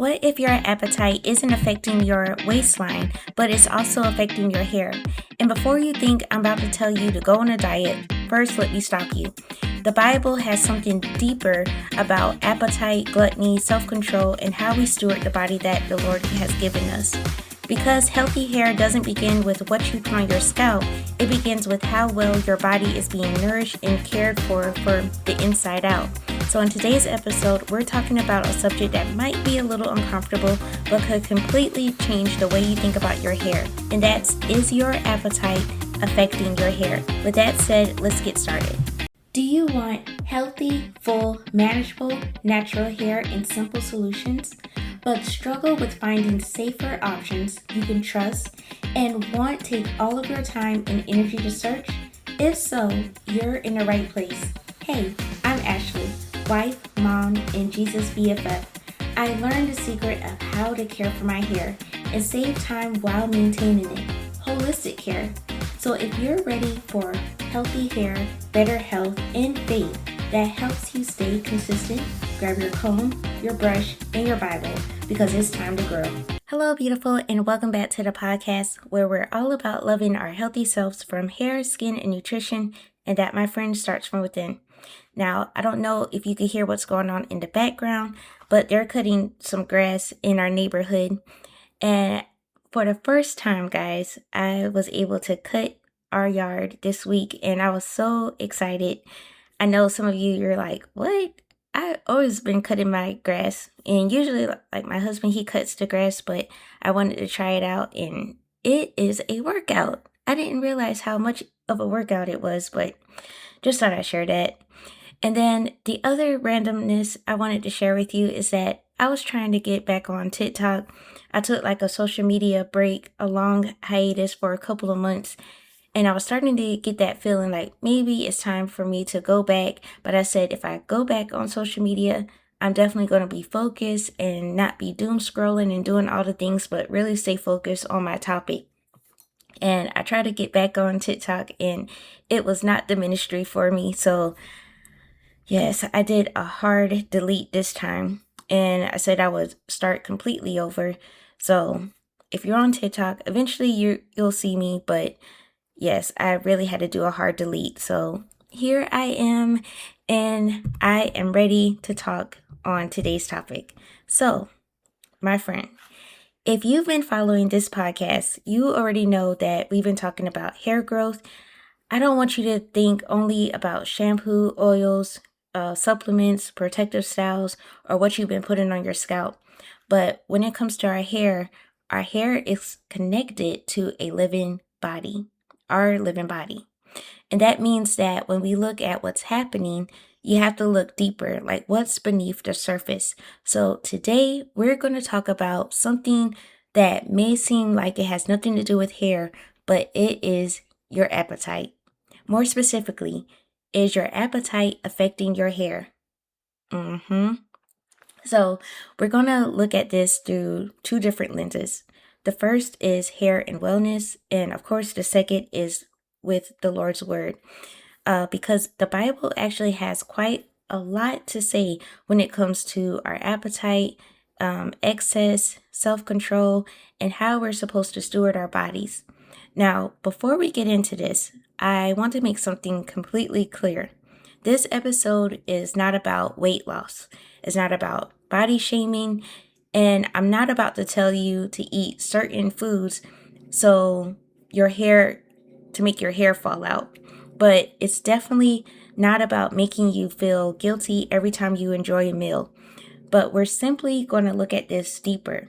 What if your appetite isn't affecting your waistline, but it's also affecting your hair? And before you think I'm about to tell you to go on a diet, first let me stop you. The Bible has something deeper about appetite, gluttony, self-control, and how we steward the body that the Lord has given us. Because healthy hair doesn't begin with what you put on your scalp, it begins with how well your body is being nourished and cared for the inside out. So in today's episode, we're talking about a subject that might be a little uncomfortable, but could completely change the way you think about your hair. And that's, is your appetite affecting your hair? With that said, let's get started. Do you want healthy, full, manageable, natural hair in simple solutions, but struggle with finding safer options you can trust and want to take all of your time and energy to search? If so, you're in the right place. Hey, I'm Ashley, wife, mom, and Jesus BFF. I learned the secret of how to care for my hair and save time while maintaining it. Holistic care. So if you're ready for healthy hair, better health, and faith that helps you stay consistent, grab your comb, your brush, and your Bible, because it's time to grow. Hello, beautiful, and welcome back to the podcast where we're all about loving our healthy selves from hair, skin, and nutrition, and that, my friend, starts from within. Now, I don't know if you can hear what's going on in the background, but they're cutting some grass in our neighborhood, and for the first time, guys, I was able to cut our yard this week, and I was so excited. I know some of you're like, what? I've always been cutting my grass, and usually, like my husband, he cuts the grass, but I wanted to try it out, and it is a workout. I didn't realize how much of a workout it was, but just thought I'd share that. And then the other randomness I wanted to share with you is that I was trying to get back on TikTok. I took like a social media break, a long hiatus for a couple of months, and I was starting to get that feeling like maybe it's time for me to go back. But I said, if I go back on social media, I'm definitely going to be focused and not be doom scrolling and doing all the things, but really stay focused on my topic. And I tried to get back on TikTok, and it was not the ministry for me. So yes, I did a hard delete this time, and I said I would start completely over. So if you're on TikTok, eventually you'll see me, but yes, I really had to do a hard delete. So here I am, and I am ready to talk on today's topic. So, my friend, if you've been following this podcast, you already know that we've been talking about hair growth. I don't want you to think only about shampoo, oils, supplements, protective styles, or what you've been putting on your scalp. But when it comes to our hair is connected to a living body, our living body. And that means that when we look at what's happening, you have to look deeper, like what's beneath the surface. So today we're going to talk about something that may seem like it has nothing to do with hair, but it is your appetite. More specifically, is your appetite affecting your hair? So we're going to look at this through two different lenses. The first is hair and wellness, and of course the second is with the Lord's word, because the Bible actually has quite a lot to say when it comes to our appetite, excess, self-control, and how we're supposed to steward our bodies. Now, before we get into this, I want to make something completely clear. This episode is not about weight loss. It's not about body shaming. And I'm not about to tell you to eat certain foods to make your hair fall out. But it's definitely not about making you feel guilty every time you enjoy a meal. But we're simply going to look at this deeper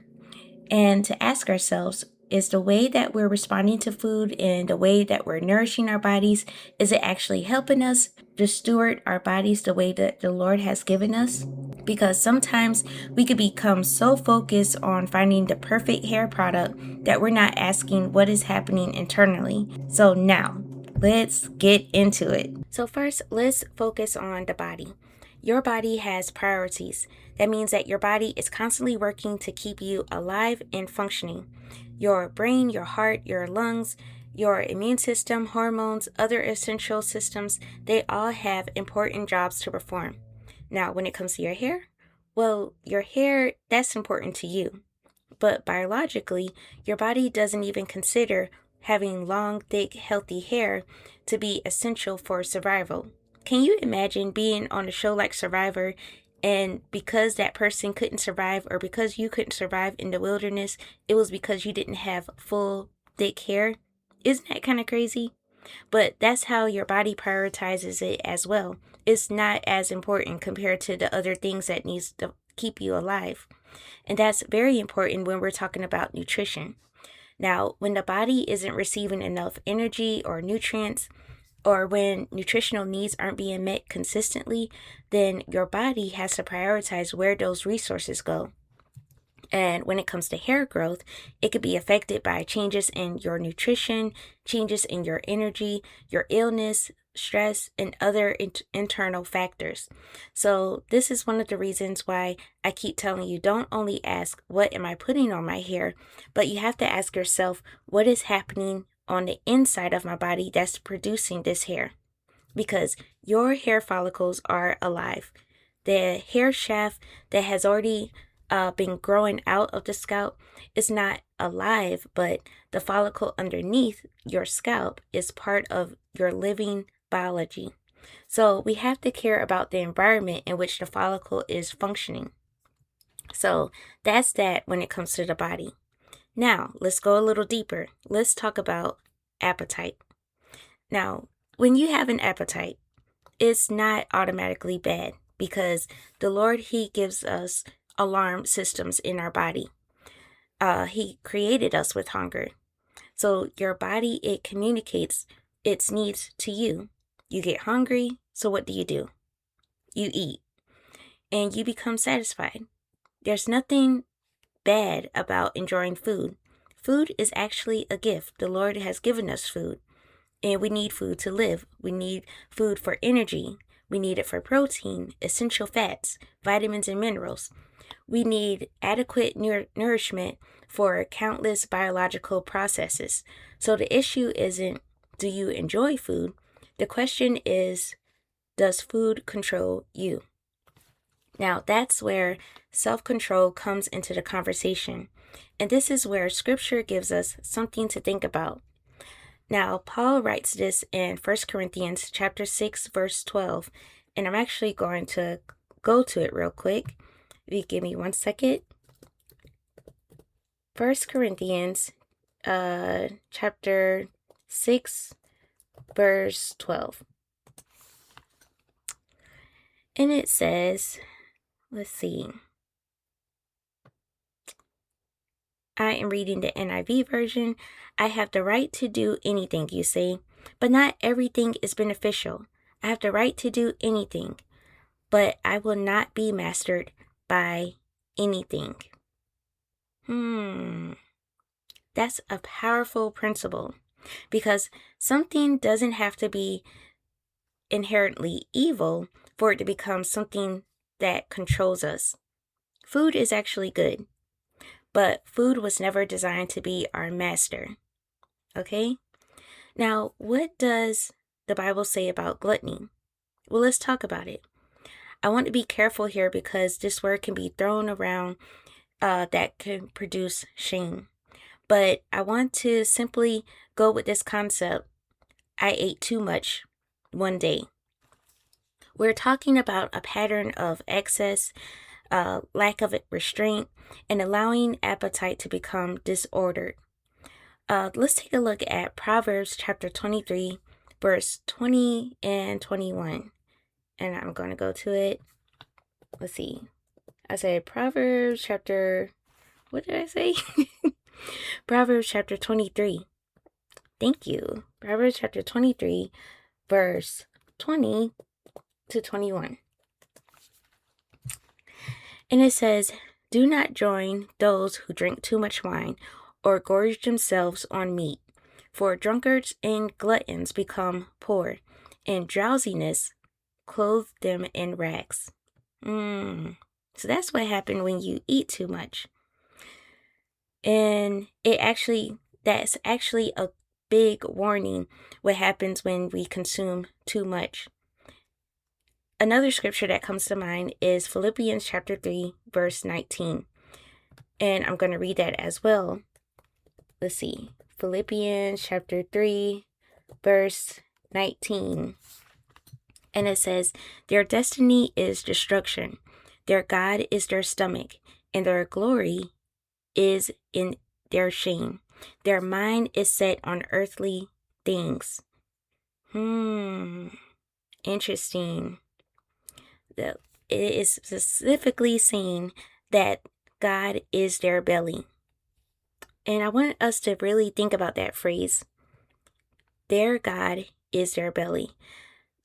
and to ask ourselves, is the way that we're responding to food and the way that we're nourishing our bodies, is it actually helping us to steward our bodies the way that the Lord has given us? Because sometimes we could become so focused on finding the perfect hair product that we're not asking what is happening internally. So now, let's get into it. So first, let's focus on the body. Your body has priorities. That means that your body is constantly working to keep you alive and functioning. Your brain, your heart, your lungs, your immune system, hormones, other essential systems, they all have important jobs to perform. Now, when it comes to your hair, Well, your hair, that's important to you. But biologically, your body doesn't even consider having long, thick, healthy hair to be essential for survival. Can you imagine being on a show like Survivor and because that person couldn't survive or because you couldn't survive in the wilderness, it was because you didn't have full, thick hair? Isn't that kind of crazy? But that's how your body prioritizes it as well. It's not as important compared to the other things that needs to keep you alive. And that's very important when we're talking about nutrition. Now, when the body isn't receiving enough energy or nutrients, or when nutritional needs aren't being met consistently, then your body has to prioritize where those resources go. And when it comes to hair growth, it could be affected by changes in your nutrition, changes in your energy, your illness, stress, and other internal factors. So, this is one of the reasons why I keep telling you don't only ask, what am I putting on my hair, but you have to ask yourself, what is happening on the inside of my body that's producing this hair? Because your hair follicles are alive. The hair shaft that has already been growing out of the scalp is not alive, but the follicle underneath your scalp is part of your living biology. So we have to care about the environment in which the follicle is functioning. So that's that when it comes to the body. Now, let's go a little deeper. Let's talk about appetite. Now, when you have an appetite, it's not automatically bad because the Lord, He gives us alarm systems in our body. He created us with hunger. So your body, it communicates its needs to you. You get hungry, so what do? You eat, and you become satisfied. There's nothing bad about enjoying food. Food is actually a gift. The Lord has given us food, and we need food to live. We need food for energy. We need it for protein, essential fats, vitamins, and minerals. We need adequate nourishment for countless biological processes. So the issue isn't, do you enjoy food? The question is, does food control you? Now, that's where self-control comes into the conversation. And this is where scripture gives us something to think about. Now, Paul writes this in 1 Corinthians chapter 6, verse 12. And I'm actually going to go to it real quick. If you give me 1 second. 1 Corinthians chapter 6, verse 12. And it says, let's see. I am reading the NIV version. I have the right to do anything, you see, but not everything is beneficial. I have the right to do anything, but I will not be mastered by anything. That's a powerful principle because something doesn't have to be inherently evil for it to become something that controls us. Food is actually good, but food was never designed to be our master. Okay? Now, what does the Bible say about gluttony? Well, let's talk about it. I want to be careful here because this word can be thrown around that can produce shame. But I want to simply go with this concept. I ate too much one day. We're talking about a pattern of excess, lack of restraint, and allowing appetite to become disordered. Let's take a look at Proverbs chapter 23, verse 20 and 21. And I'm going to go to it. Let's see. I said Proverbs chapter, what did I say? Proverbs chapter 23. Thank you. Proverbs chapter 23, verse 20 to 21. And it says, do not join those who drink too much wine or gorge themselves on meat, for drunkards and gluttons become poor, and drowsiness clothe them in rags. So that's what happened when you eat too much. And that's actually a big warning what happens when we consume too much. Another scripture that comes to mind is Philippians chapter 3, verse 19. And I'm going to read that as well. Let's see. Philippians chapter 3, verse 19. And it says, "Their destiny is destruction. Their God is their stomach, and their glory is in their shame. Their mind is set on earthly things." Interesting. It is specifically saying that God is their belly. And I want us to really think about that phrase. Their God is their belly.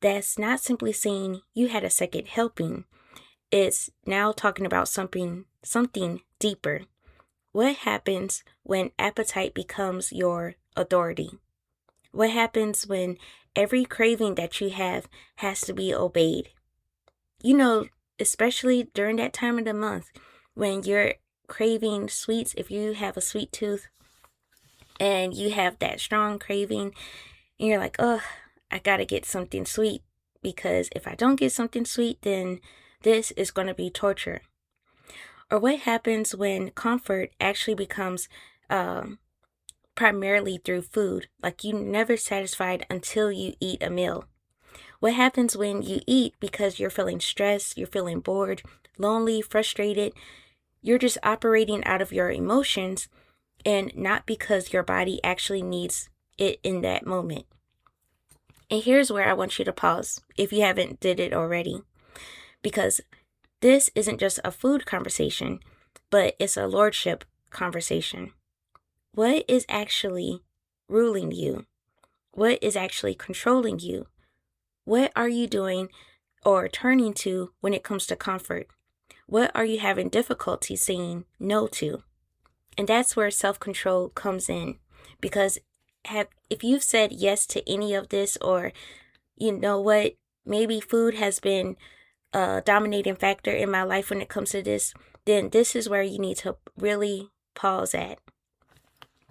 That's not simply saying you had a second helping. It's now talking about something deeper. What happens when appetite becomes your authority? What happens when every craving that you have has to be obeyed? You know, especially during that time of the month when you're craving sweets, if you have a sweet tooth and you have that strong craving and you're like, oh, I gotta get something sweet, because if I don't get something sweet, then this is going to be torture. Or what happens when comfort actually becomes primarily through food, like you never satisfied until you eat a meal? What happens when you eat because you're feeling stressed, you're feeling bored, lonely, frustrated? You're just operating out of your emotions and not because your body actually needs it in that moment. And here's where I want you to pause if you haven't did it already, because this isn't just a food conversation, but it's a lordship conversation. What is actually ruling you? What is actually controlling you? What are you doing or turning to when it comes to comfort? What are you having difficulty saying no to? And that's where self-control comes in, because if you've said yes to any of this, or you know what, maybe food has been a dominating factor in my life when it comes to this, then this is where you need to really pause at.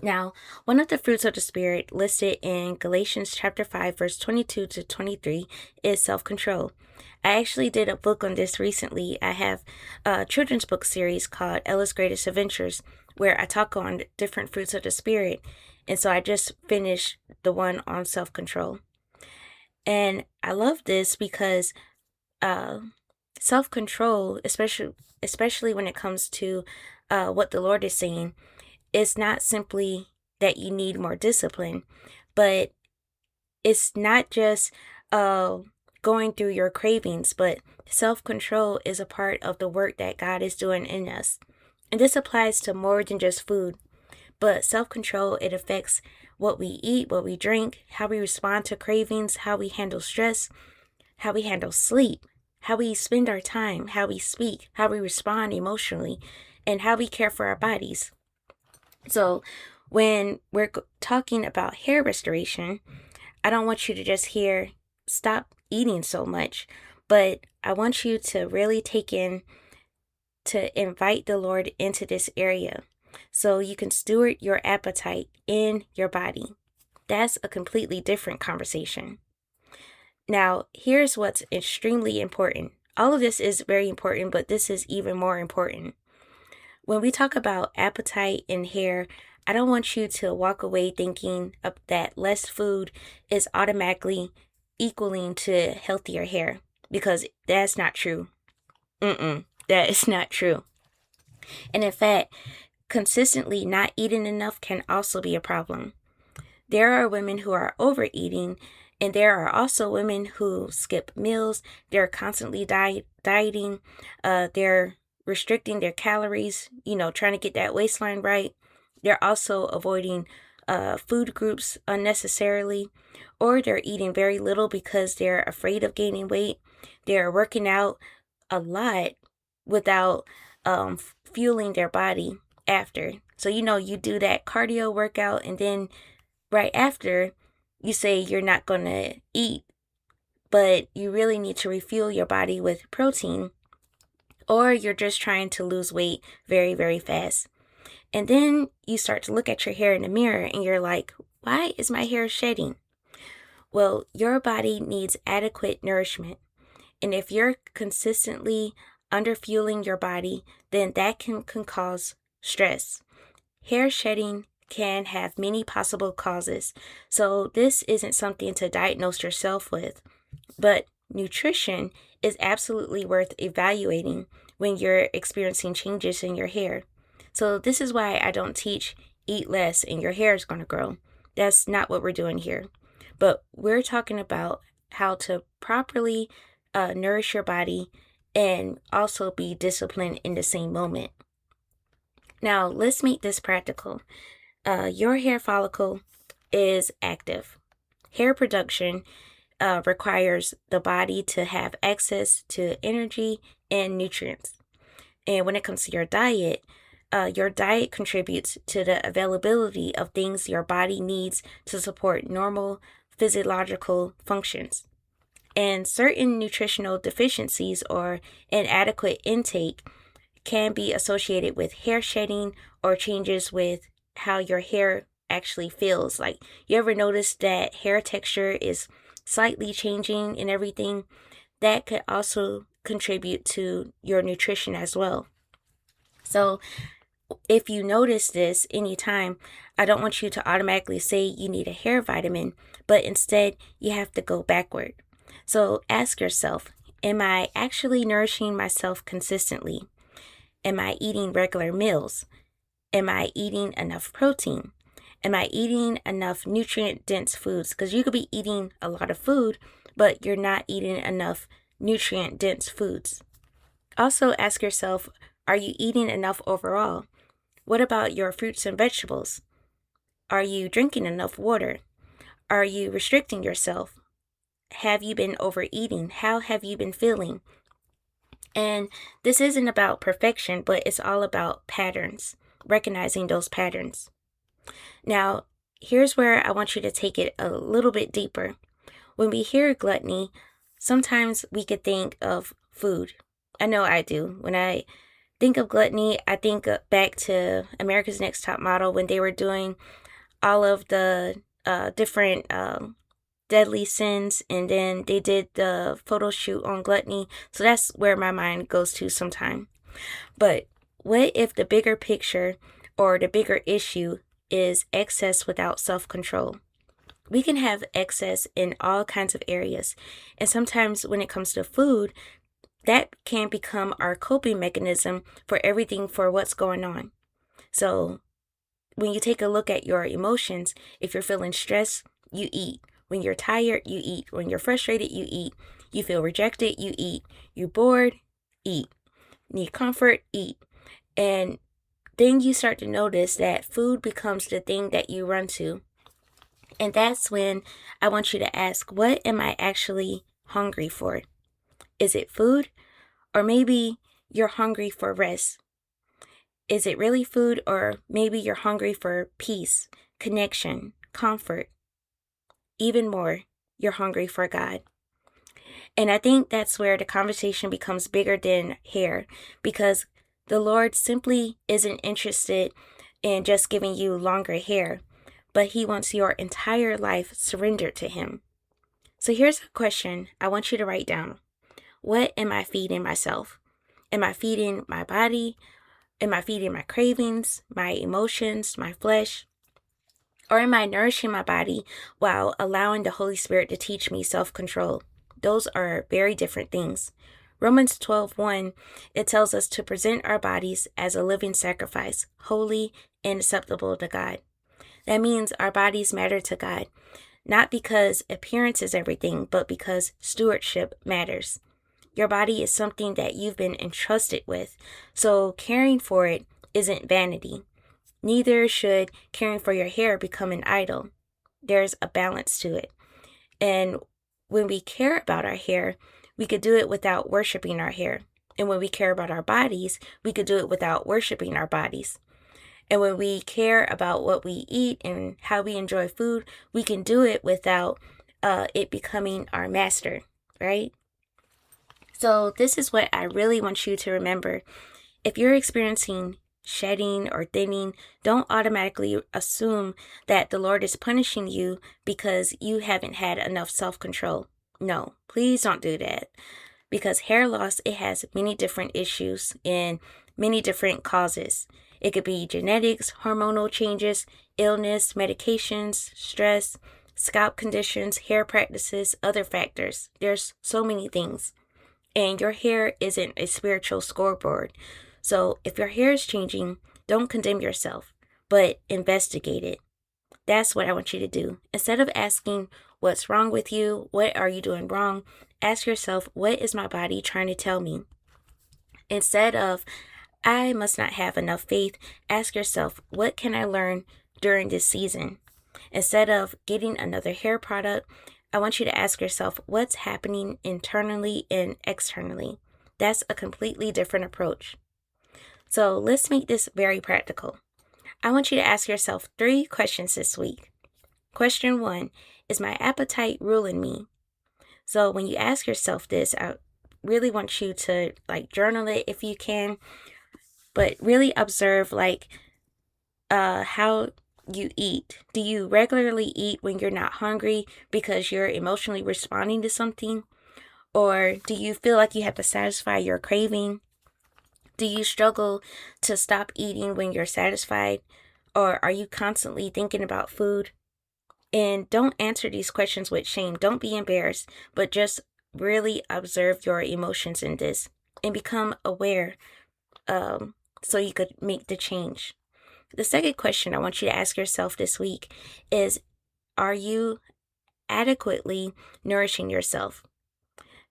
Now, one of the fruits of the Spirit listed in Galatians chapter 5, verse 22 to 23 is self-control. I actually did a book on this recently. I have a children's book series called Ella's Greatest Adventures, where I talk on different fruits of the Spirit. And so I just finished the one on self-control. And I love this because self-control, especially when it comes to what the Lord is saying, it's not simply that you need more discipline, but it's not just going through your cravings, but self-control is a part of the work that God is doing in us. And this applies to more than just food, but self-control, it affects what we eat, what we drink, how we respond to cravings, how we handle stress, how we handle sleep, how we spend our time, how we speak, how we respond emotionally, and how we care for our bodies. So when we're talking about hair restoration, I don't want you to just hear, stop eating so much, but I want you to really take in to invite the Lord into this area so you can steward your appetite in your body. That's a completely different conversation. Now, here's what's extremely important. All of this is very important, but this is even more important. When we talk about appetite and hair, I don't want you to walk away thinking that less food is automatically equaling to healthier hair, because that's not true. That is not true. And in fact, consistently not eating enough can also be a problem. There are women who are overeating, and there are also women who skip meals. They're constantly dieting. They're restricting their calories, trying to get that waistline right. They're also avoiding food groups unnecessarily, or they're eating very little because they're afraid of gaining weight. They're working out a lot without fueling their body after. So, you do that cardio workout, and then right after, you say you're not going to eat, but you really need to refuel your body with protein, or you're just trying to lose weight very, very fast. And then you start to look at your hair in the mirror and you're like, why is my hair shedding? Well, your body needs adequate nourishment. And if you're consistently underfueling your body, then that can cause stress. Hair shedding can have many possible causes, so this isn't something to diagnose yourself with. But nutrition is absolutely worth evaluating when you're experiencing changes in your hair. So this is why I don't teach eat less and your hair is going to grow. That's not what we're doing here. But we're talking about how to properly nourish your body and also be disciplined in the same moment. Now, let's make this practical. Your hair follicle is active. Hair production requires the body to have access to energy and nutrients. And when it comes to your diet contributes to the availability of things your body needs to support normal physiological functions. And certain nutritional deficiencies or inadequate intake can be associated with hair shedding or changes with how your hair actually feels. Like, you ever notice that hair texture is slightly changing and everything? That could also contribute to your nutrition as well. So if you notice this anytime, I don't want you to automatically say you need a hair vitamin, but instead you have to go backward. So ask yourself, am I actually nourishing myself consistently? Am I eating regular meals? Am I eating enough protein? Am I eating enough nutrient-dense foods? Because you could be eating a lot of food, but you're not eating enough nutrient-dense foods. Also ask yourself, are you eating enough overall? What about your fruits and vegetables? Are you drinking enough water? Are you restricting yourself? Have you been overeating? How have you been feeling? And this isn't about perfection, but it's all about patterns, recognizing those patterns. Now, here's where I want you to take it a little bit deeper. When we hear gluttony, sometimes we could think of food. I know I do. When I think of gluttony, I think back to America's Next Top Model when they were doing all of the different deadly sins, and then they did the photo shoot on gluttony. So that's where my mind goes to sometime. But what if the bigger picture or the bigger issue is excess without self-control? We can have excess in all kinds of areas. And sometimes when it comes to food, that can become our coping mechanism for everything, for what's going on. So when you take a look at your emotions, if you're feeling stressed, you eat. When you're tired, you eat. When you're frustrated, you eat. You feel rejected, you eat. You're bored, eat. Need comfort, eat. And then you start to notice that food becomes the thing that you run to. And that's when I want you to ask, what am I actually hungry for? Is it food? Or maybe you're hungry for rest. Is it really food? Or maybe you're hungry for peace, connection, comfort. Even more, you're hungry for God. And I think that's where the conversation becomes bigger than hair, because the Lord simply isn't interested in just giving you longer hair, but He wants your entire life surrendered to Him. So here's a question I want you to write down. What am I feeding myself? Am I feeding my body? Am I feeding my cravings, my emotions, my flesh? Or am I nourishing my body while allowing the Holy Spirit to teach me self-control? Those are very different things. Romans 12:1, it tells us to present our bodies as a living sacrifice, holy and acceptable to God. That means our bodies matter to God, not because appearance is everything, but because stewardship matters. Your body is something that you've been entrusted with, so caring for it isn't vanity. Neither should caring for your hair become an idol. There's a balance to it. And when we care about our hair, we could do it without worshiping our hair. And when we care about our bodies, we could do it without worshiping our bodies. And when we care about what we eat and how we enjoy food, we can do it without it becoming our master, right? So this is what I really want you to remember. If you're experiencing shedding or thinning, don't automatically assume that the Lord is punishing you because you haven't had enough self-control. No, please don't do that. because hair loss, it has many different issues and many different causes. It could be genetics, hormonal changes, illness, medications, stress, scalp conditions, hair practices, other factors. There's so many things. And your hair isn't a spiritual scoreboard. So if your hair is changing, don't condemn yourself, but investigate it. That's what I want you to do. Instead of asking what's wrong with you, what are you doing wrong, ask yourself, what is my body trying to tell me? Instead of, I must not have enough faith, ask yourself, what can I learn during this season? Instead of getting another hair product, I want you to ask yourself, what's happening internally and externally? That's a completely different approach. So let's make this very practical. I want you to ask yourself 3 questions this week. Question 1, is my appetite ruling me? So when you ask yourself this, I really want you to journal it if you can, but really observe how you eat. Do you regularly eat when you're not hungry because you're emotionally responding to something? Or do you feel like you have to satisfy your craving? Do you struggle to stop eating when you're satisfied? Or are you constantly thinking about food? And don't answer these questions with shame. Don't be embarrassed, but just really observe your emotions in this and become aware so you could make the change. The second question I want you to ask yourself this week is, are you adequately nourishing yourself?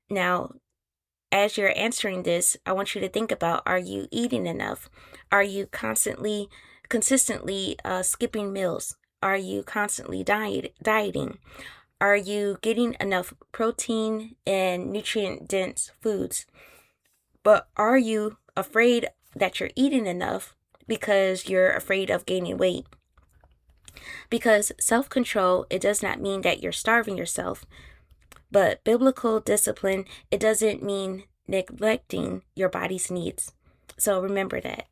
Now, as you're answering this, I want you to think about, are you eating enough? Are you consistently skipping meals? Are you constantly dieting? Are you getting enough protein and nutrient-dense foods? But are you afraid that you're eating enough because you're afraid of gaining weight? Because self-control, it does not mean that you're starving yourself. But biblical discipline, it doesn't mean neglecting your body's needs. So remember that.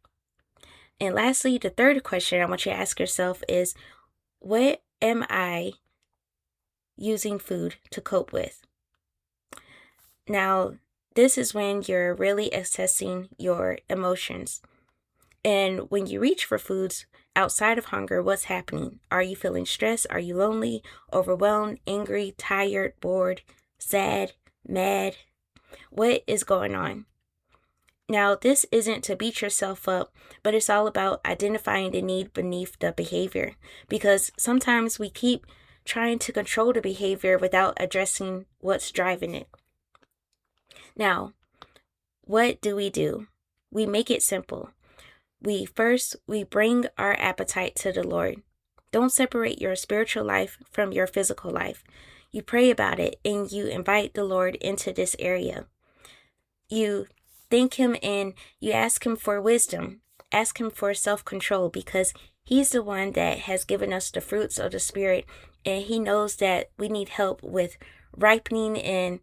And lastly, the third question I want you to ask yourself is, what am I using food to cope with? Now, this is when you're really assessing your emotions. And when you reach for foods outside of hunger, what's happening? Are you feeling stressed? Are you lonely, overwhelmed, angry, tired, bored, sad, mad? What is going on? Now, this isn't to beat yourself up, but it's all about identifying the need beneath the behavior, because sometimes we keep trying to control the behavior without addressing what's driving it. Now, what do? We make it simple. We bring our appetite to the Lord. Don't separate your spiritual life from your physical life. You pray about it and you invite the Lord into this area. You thank Him and you ask Him for wisdom. Ask Him for self-control, because He's the one that has given us the fruits of the Spirit, and He knows that we need help with ripening and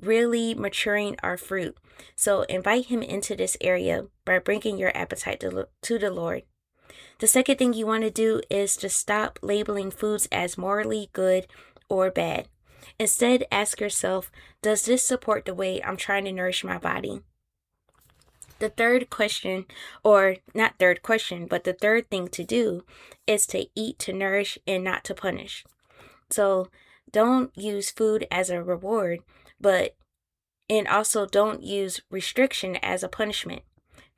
really maturing our fruit. So invite Him into this area by bringing your appetite to the Lord. The second thing you want to do is to stop labeling foods as morally good or bad. Instead, ask yourself, does this support the way I'm trying to nourish my body? The third question, or not third question, but the third thing to do is to eat to nourish and not to punish. So don't use food as a reward, and also don't use restriction as a punishment.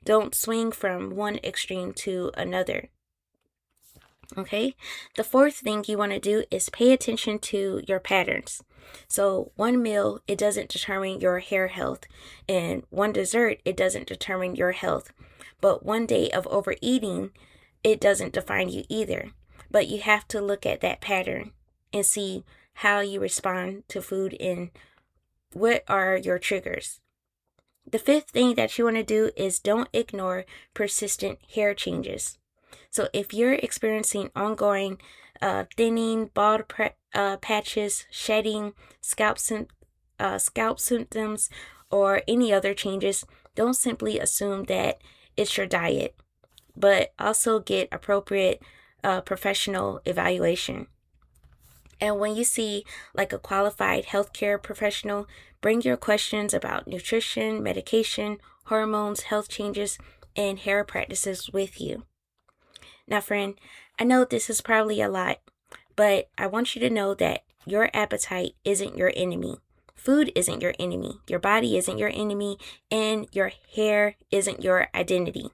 Don't swing from one extreme to another. Okay? The fourth thing you want to do is pay attention to your patterns. So one meal, it doesn't determine your hair health, and one dessert, it doesn't determine your health. But one day of overeating, it doesn't define you either. But you have to look at that pattern and see how you respond to food and what are your triggers. The fifth thing that you want to do is don't ignore persistent hair changes. So if you're experiencing ongoing thinning, bald patches, shedding, scalp symptoms, or any other changes, don't simply assume that it's your diet, but also get appropriate professional evaluation. And when you see like a qualified healthcare professional, bring your questions about nutrition, medication, hormones, health changes, and hair practices with you. Now, friend, I know this is probably a lot, but I want you to know that your appetite isn't your enemy. Food isn't your enemy. Your body isn't your enemy, and your hair isn't your identity.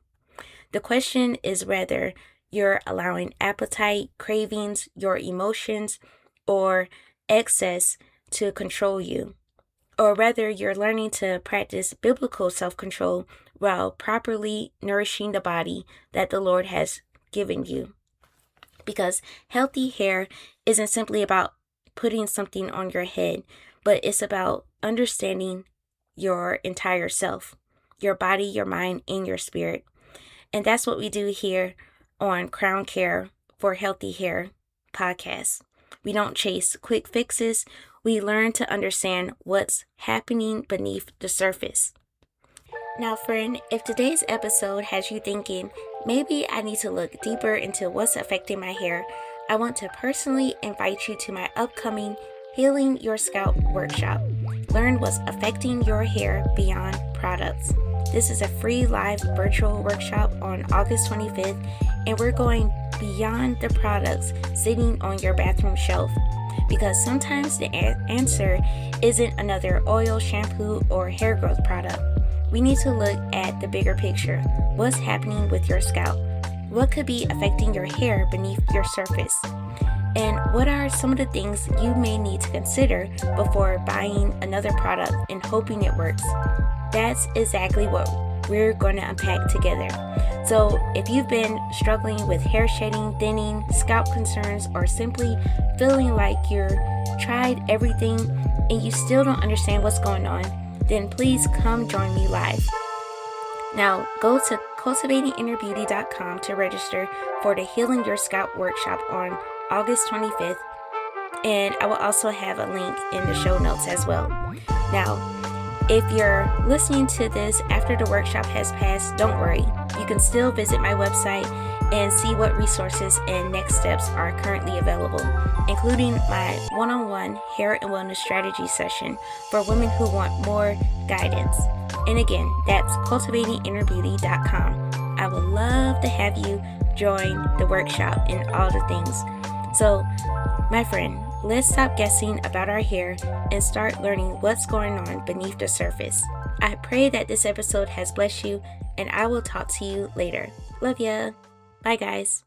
The question is whether you're allowing appetite, cravings, your emotions, or excess to control you, or whether you're learning to practice biblical self-control while properly nourishing the body that the Lord has given you. Because healthy hair isn't simply about putting something on your head, but it's about understanding your entire self, your body, your mind, and your spirit. And that's what we do here on Crown Care for Healthy Hair podcast. We don't chase quick fixes. We learn to understand what's happening beneath the surface. Now, friend, if today's episode has you thinking, maybe I need to look deeper into what's affecting my hair, I want to personally invite you to my upcoming Healing Your Scalp workshop. Learn what's affecting your hair beyond products. This is a free live virtual workshop on August 25th, and we're going beyond the products sitting on your bathroom shelf. Because sometimes the answer isn't another oil, shampoo, or hair growth product. We need to look at the bigger picture. What's happening with your scalp? What could be affecting your hair beneath your surface? And what are some of the things you may need to consider before buying another product and hoping it works? That's exactly what we're going to unpack together. So if you've been struggling with hair shedding, thinning, scalp concerns, or simply feeling like you've tried everything and you still don't understand what's going on, then please come join me live. Now, go to cultivatinginnerbeauty.com to register for the Healing Your Scalp workshop on August 25th, and I will also have a link in the show notes as well. Now, if you're listening to this after the workshop has passed, don't worry. You can still visit my website and see what resources and next steps are currently available, including my one-on-one hair and wellness strategy session for women who want more guidance. And again, that's cultivatinginnerbeauty.com. I would love to have you join the workshop and all the things. So, my friend, let's stop guessing about our hair and start learning what's going on beneath the surface. I pray that this episode has blessed you, and I will talk to you later. Love ya. Bye, guys.